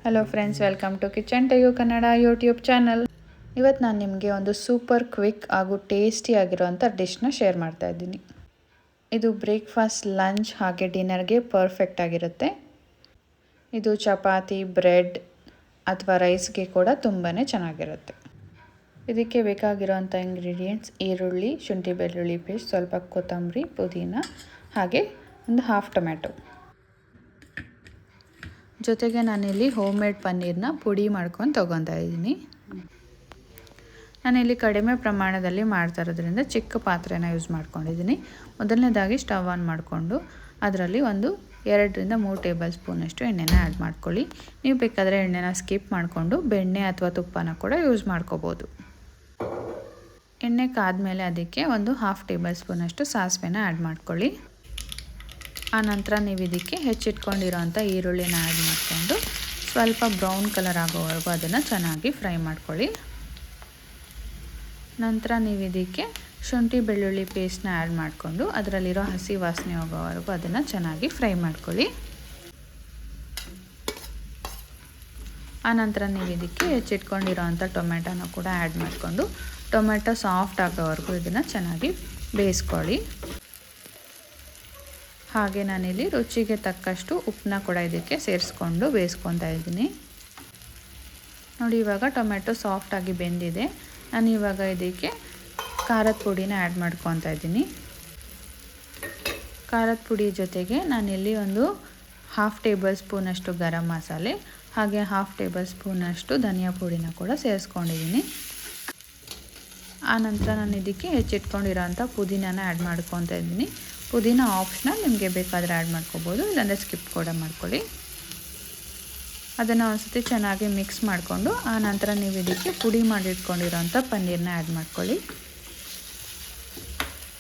Hello friends, welcome to kitchen ಟೆಗು Kannada YouTube channel. ಇವತ್ತು ನಾನು ನಿಮಗೆ ಒಂದು ಸೂಪರ್ ಕ್ವಿಕ್ ಹಾಗೂ ಟೇಸ್ಟಿ ಆಗಿರೋವಂಥ ಡಿಶ್ನ ಶೇರ್ ಮಾಡ್ತಾ ಇದ್ದೀನಿ. ಇದು ಬ್ರೇಕ್ಫಾಸ್ಟ್, ಲಂಚ್ ಹಾಗೆ ಡಿನ್ನರ್ಗೆ ಪರ್ಫೆಕ್ಟ್ ಆಗಿರುತ್ತೆ. ಇದು ಚಪಾತಿ, ಬ್ರೆಡ್ ಅಥವಾ ರೈಸ್ಗೆ ಕೂಡ ತುಂಬಾ ಚೆನ್ನಾಗಿರುತ್ತೆ. ಇದಕ್ಕೆ ಬೇಕಾಗಿರೋವಂಥ ಇಂಗ್ರೀಡಿಯೆಂಟ್ಸ್: ಈರುಳ್ಳಿ, ಶುಂಠಿ ಬೆಳ್ಳುಳ್ಳಿ ಪೇಸ್ಟ್, ಸ್ವಲ್ಪ ಕೊತ್ತಂಬರಿ, ಪುದೀನ ಹಾಗೆ ಒಂದು ಹಾಫ್ ಟೊಮ್ಯಾಟೊ. ಜೊತೆಗೆ ನಾನಿಲ್ಲಿ ಹೋಮ್ ಮೇಡ್ ಪನ್ನೀರನ್ನ ಪುಡಿ ಮಾಡ್ಕೊಂಡು ತೊಗೊತಾ ಇದ್ದೀನಿ. ನಾನಿಲ್ಲಿ ಕಡಿಮೆ ಪ್ರಮಾಣದಲ್ಲಿ ಮಾಡ್ತಾ ಇರೋದ್ರಿಂದ ಚಿಕ್ಕ ಪಾತ್ರೆನ ಯೂಸ್ ಮಾಡ್ಕೊಂಡಿದ್ದೀನಿ. ಮೊದಲನೇದಾಗಿ ಸ್ಟವ್ ಆನ್ ಮಾಡಿಕೊಂಡು ಅದರಲ್ಲಿ ಒಂದು 2-3 ಟೇಬಲ್ ಸ್ಪೂನಷ್ಟು ಎಣ್ಣೆನ ಆ್ಯಡ್ ಮಾಡ್ಕೊಳ್ಳಿ. ನೀವು ಬೇಕಾದರೆ ಎಣ್ಣೆನ ಸ್ಕಿಪ್ ಮಾಡಿಕೊಂಡು ಬೆಣ್ಣೆ ಅಥವಾ ತುಪ್ಪನ ಕೂಡ ಯೂಸ್ ಮಾಡ್ಕೋಬೋದು. ಎಣ್ಣೆ ಕಾದ್ಮೇಲೆ ಅದಕ್ಕೆ ಒಂದು ಹಾಫ್ ಟೇಬಲ್ ಸ್ಪೂನಷ್ಟು ಸಾಸಿವೆನ ಆ್ಯಡ್ ಮಾಡ್ಕೊಳ್ಳಿ. ಆನಂತರ ನೀವು ಇದಕ್ಕೆ ಹೆಚ್ಚಿಟ್ಕೊಂಡಿರೋಂಥ ಈರುಳ್ಳಿನ ಆ್ಯಡ್ ಮಾಡಿಕೊಂಡು ಸ್ವಲ್ಪ ಬ್ರೌನ್ ಕಲರ್ ಆಗೋವರೆಗೂ ಅದನ್ನು ಚೆನ್ನಾಗಿ ಫ್ರೈ ಮಾಡ್ಕೊಳ್ಳಿ. ನಂತರ ನೀವು ಇದಕ್ಕೆ ಶುಂಠಿ ಬೆಳ್ಳುಳ್ಳಿ ಪೇಸ್ಟ್ನ ಆ್ಯಡ್ ಮಾಡಿಕೊಂಡು ಅದರಲ್ಲಿರೋ ಹಸಿ ವಾಸನೆ ಹೋಗೋವರೆಗೂ ಅದನ್ನು ಚೆನ್ನಾಗಿ ಫ್ರೈ ಮಾಡ್ಕೊಳ್ಳಿ. ಆನಂತರ ನೀವು ಇದಕ್ಕೆ ಹೆಚ್ಚಿಟ್ಕೊಂಡಿರೋಂಥ ಟೊಮೆಟೊನ ಕೂಡ ಆ್ಯಡ್ ಮಾಡಿಕೊಂಡು ಟೊಮೆಟೊ ಸಾಫ್ಟ್ ಆಗೋವರೆಗೂ ಇದನ್ನು ಚೆನ್ನಾಗಿ ಬೇಯಿಸ್ಕೊಳ್ಳಿ. ಹಾಗೆ ನಾನಿಲ್ಲಿ ರುಚಿಗೆ ತಕ್ಕಷ್ಟು ಉಪ್ಪನ್ನ ಕೂಡ ಇದಕ್ಕೆ ಸೇರಿಸ್ಕೊಂಡು ಬೇಯಿಸ್ಕೊತಾ ಇದ್ದೀನಿ. ನೋಡಿ, ಇವಾಗ ಟೊಮೆಟೊ ಸಾಫ್ಟಾಗಿ ಬೆಂದಿದೆ. ನಾನು ಇವಾಗ ಇದಕ್ಕೆ ಖಾರದ ಪುಡಿನ ಆ್ಯಡ್ ಮಾಡ್ಕೊತಾ ಇದ್ದೀನಿ. ಖಾರದ ಪುಡಿ ಜೊತೆಗೆ ನಾನಿಲ್ಲಿ ಒಂದು ಹಾಫ್ ಟೇಬಲ್ ಸ್ಪೂನಷ್ಟು ಗರಂ ಮಸಾಲೆ ಹಾಗೆ ಹಾಫ್ ಟೇಬಲ್ ಸ್ಪೂನಷ್ಟು ಧನಿಯಾ ಪುಡಿನ ಕೂಡ ಸೇರಿಸ್ಕೊಂಡಿದ್ದೀನಿ. ಆನಂತರ ನಾನು ಇದಕ್ಕೆ ಹೆಚ್ಚಿಟ್ಕೊಂಡಿರೋಂಥ ಪುದೀನನ ಆ್ಯಡ್ ಮಾಡ್ಕೊತಾ ಇದ್ದೀನಿ. ಪುದೀನ ಆಪ್ಷನಲ್, ನಿಮಗೆ ಬೇಕಾದರೆ ಆ್ಯಡ್ ಮಾಡ್ಕೋಬೋದು, ಇಲ್ಲಾಂದರೆ ಸ್ಕಿಪ್ ಕೂಡ ಮಾಡ್ಕೊಳ್ಳಿ. ಅದನ್ನು ಒಂದ್ಸತಿ ಚೆನ್ನಾಗಿ ಮಿಕ್ಸ್ ಮಾಡಿಕೊಂಡು ಆನಂತರ ನೀವು ಇದಕ್ಕೆ ಪುಡಿ ಮಾಡಿಟ್ಕೊಂಡಿರೋಂಥ ಪನ್ನೀರನ್ನ ಆ್ಯಡ್ ಮಾಡ್ಕೊಳ್ಳಿ.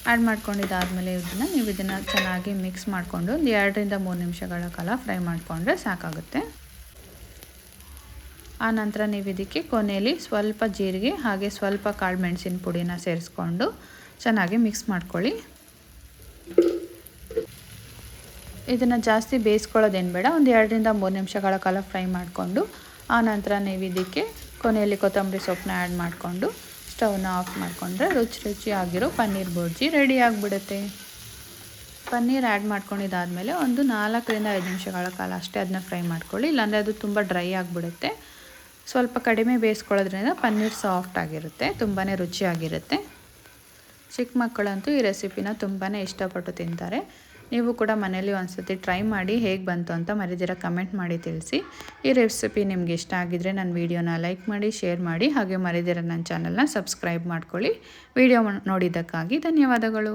ಆ್ಯಡ್ ಮಾಡ್ಕೊಂಡಿದ್ದಾದಮೇಲೆ ನೀವು ಇದನ್ನು ಚೆನ್ನಾಗಿ ಮಿಕ್ಸ್ ಮಾಡಿಕೊಂಡು ಒಂದು 2-3 ನಿಮಿಷಗಳ ಕಾಲ ಫ್ರೈ ಮಾಡಿಕೊಂಡ್ರೆ ಸಾಕಾಗುತ್ತೆ. ಆನಂತರ ನೀವು ಇದಕ್ಕೆ ಕೊನೆಯಲ್ಲಿ ಸ್ವಲ್ಪ ಜೀರಿಗೆ ಹಾಗೆ ಸ್ವಲ್ಪ ಕಾಳು ಮೆಣಸಿನ ಪುಡಿನ ಸೇರಿಸ್ಕೊಂಡು ಚೆನ್ನಾಗಿ ಮಿಕ್ಸ್ ಮಾಡ್ಕೊಳ್ಳಿ. ಇದನ್ನು ಜಾಸ್ತಿ ಬೇಯಿಸ್ಕೊಳ್ಳೋದೇನು ಬೇಡ, ಒಂದು 2-3 ನಿಮಿಷಗಳ ಕಾಲ ಫ್ರೈ ಮಾಡಿಕೊಂಡು ಆನಂತರ ನೀವು ಇದಕ್ಕೆ ಕೊನೆಯಲ್ಲಿ ಕೊತ್ತಂಬರಿ ಸೊಪ್ಪನ್ನ ಆ್ಯಡ್ ಮಾಡಿಕೊಂಡು ಸ್ಟವ್ನ ಆಫ್ ಮಾಡಿಕೊಂಡ್ರೆ ರುಚಿಯಾಗಿರೋ ಪನ್ನೀರ್ ಬುರ್ಜಿ ರೆಡಿ ಆಗಿಬಿಡುತ್ತೆ. ಪನ್ನೀರ್ ಆ್ಯಡ್ ಮಾಡ್ಕೊಂಡಿದ್ದಾದಮೇಲೆ ಒಂದು 4-5 ನಿಮಿಷಗಳ ಕಾಲ ಅಷ್ಟೇ ಅದನ್ನ ಫ್ರೈ ಮಾಡ್ಕೊಳ್ಳಿ, ಇಲ್ಲಾಂದರೆ ಅದು ತುಂಬ ಡ್ರೈ ಆಗಿಬಿಡುತ್ತೆ. ಸ್ವಲ್ಪ ಕಡಿಮೆ ಬೇಯಿಸ್ಕೊಳ್ಳೋದ್ರಿಂದ ಪನ್ನೀರ್ ಸಾಫ್ಟ್ ಆಗಿರುತ್ತೆ, ತುಂಬಾ ರುಚಿಯಾಗಿರುತ್ತೆ. ಚಿಕ್ಕ ಮಕ್ಕಳಂತೂ ಈ ರೆಸಿಪಿನ ತುಂಬಾ ಇಷ್ಟಪಟ್ಟು ತಿಂತಾರೆ. ನೀವು ಕೂಡ ಮನೇಲಿ ಒಂದ್ಸತಿ ಟ್ರೈ ಮಾಡಿ ಹೇಗೆ ಬಂತು ಅಂತ ಮರಿದಿರ ಕಮೆಂಟ್ ಮಾಡಿ ತಿಳಿಸಿ. ಈ ರೆಸಿಪಿ ನಿಮ್ಗೆ ಇಷ್ಟ ಆಗಿದ್ರೆ ನನ್ನ ವೀಡಿಯೋನ ಲೈಕ್ ಮಾಡಿ, ಶೇರ್ ಮಾಡಿ ಹಾಗೆ ಮರಿದಿರ ನನ್ನ ಚಾನಲ್ನ ಸಬ್ಸ್ಕ್ರೈಬ್ ಮಾಡ್ಕೊಳ್ಳಿ. ವಿಡಿಯೋ ನೋಡಿದ್ದಕ್ಕಾಗಿ ಧನ್ಯವಾದಗಳು.